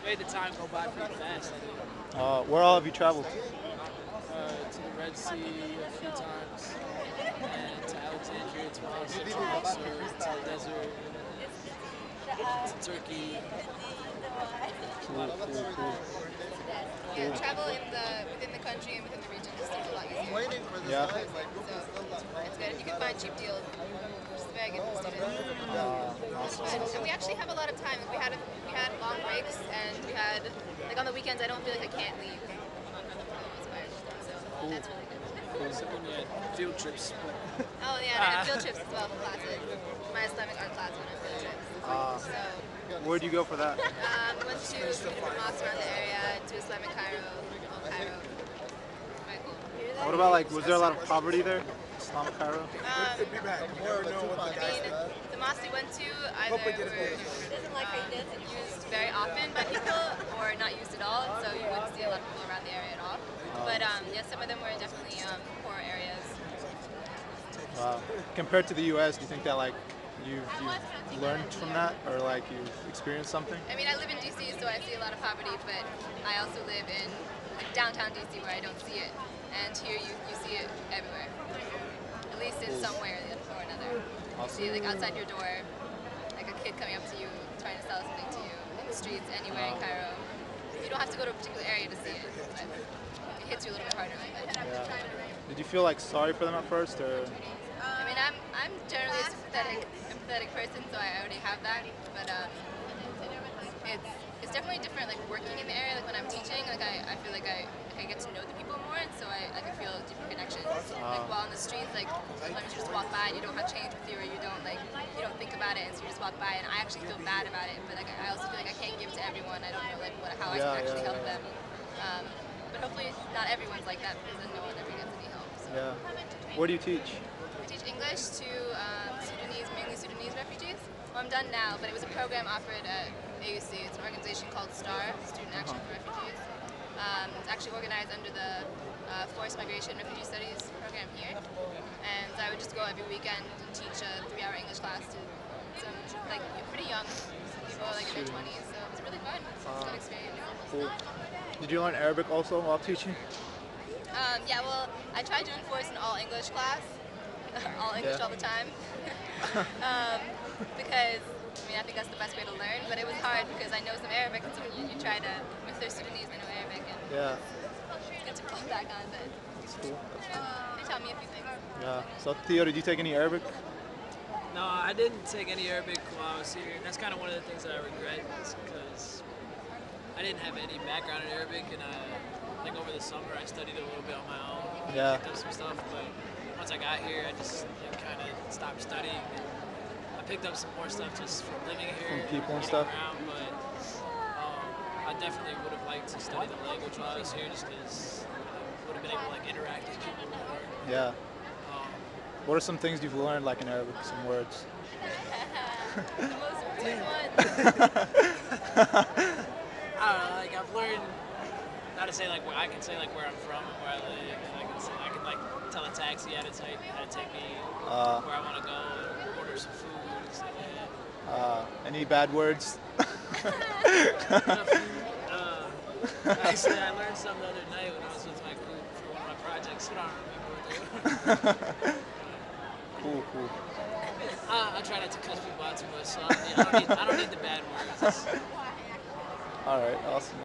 Made the time go by pretty fast. Where all have you traveled? To the Red Sea a few times, and to Alexandria twice, and to Luxor, to the desert, to Turkey. Cool, cool, cool. Yeah, travel within the country and within the region just seems a lot easier. Yeah. So it's good. You can find cheap deals, which is very good for students. Awesome. And we actually have a lot of time. We had long breaks, and we had like on the weekends. I don't feel like I can't leave. So that's really good. So when you had field trips, Oh yeah, and I had field trips as well for classes. My Islamic art class went on field trips. Where'd you go for that? Went to different mosques around the area, to Islamic Cairo, Cairo. Very cool. What about like, was there a lot of poverty there? Islamic Cairo? I mean, the mosques we went to either were used very often by people or not used at all, so you wouldn't see a lot of people around the area at all. But yeah, some of them were definitely poor areas. Wow. Compared to the U.S., do you think that like you've learned from that, or like you've experienced something? I mean, I live in D.C., so I see a lot of poverty, but I also live in like, downtown D.C. where I don't see it. And here you see it everywhere, at least in some way or another. You see it like outside your door, like a kid coming up to you trying to sell something to you in the streets anywhere in Cairo. You don't have to go to a particular area to see it, but it hits you a little bit harder like that. Yeah. Did you feel like sorry for them at first, or? I mean, I'm generally a empathetic person, so I already have that. But it's definitely different. Like working in the area, like when I'm teaching, like I feel like I get to know the people more, and so I can feel deeper connections. Like while on the streets, like sometimes you just walk by and you don't have change with you, or you don't think about it, and so you just walk by, and I actually feel bad about it. But like I also feel like I can't give to everyone. I don't know like how I can actually help them. But hopefully not everyone's like that, because then no one ever gets any help. So. Yeah. Where do you teach? I teach English to mainly Sudanese refugees. Well, I'm done now, but it was a program offered at AUC. It's an organization called STAR, Student Action for Refugees. It's actually organized under the Forced Migration Refugee Studies program here. And I would just go every weekend and teach a 3-hour English class to some like pretty young people, like in their 20s. So it's really fun. It's a good experience. Cool. Did you learn Arabic also while teaching? Yeah, well, I tried to enforce an all-English class, all English all the time, because I think that's the best way to learn. But it was hard because I know some Arabic, and so when you try to, if they're Sudanese, they know Arabic, and it's good to fall back on. But That's cool. they taught me a few things. Yeah. So Theo, did you take any Arabic? no, I didn't take any Arabic while I was here. That's kind of one of the things that I regret, is because I didn't have any background in Arabic, and like over the summer I studied a little bit on my own. Yeah. Picked up some stuff, but once I got here, I just kind of stopped studying. And I picked up some more stuff just from living here, From people and getting stuff. around, but I definitely would have liked to study the language while I was here, just because I would have been able to like interact with people more. Yeah. Um, What are some things you've learned, like in Arabic, some words? The most important one. I don't know, like I've learned how to say like where I can say like where I'm from and where I live, and I can like tell a taxi how to take me where I want to go, and order some food and stuff like that. Any bad words? Actually, I learned some the other night when I was with my group for one of my projects, but I don't remember what they were. Cool. I try not to cuss people out too much, so I don't need the bad words. All right, awesome.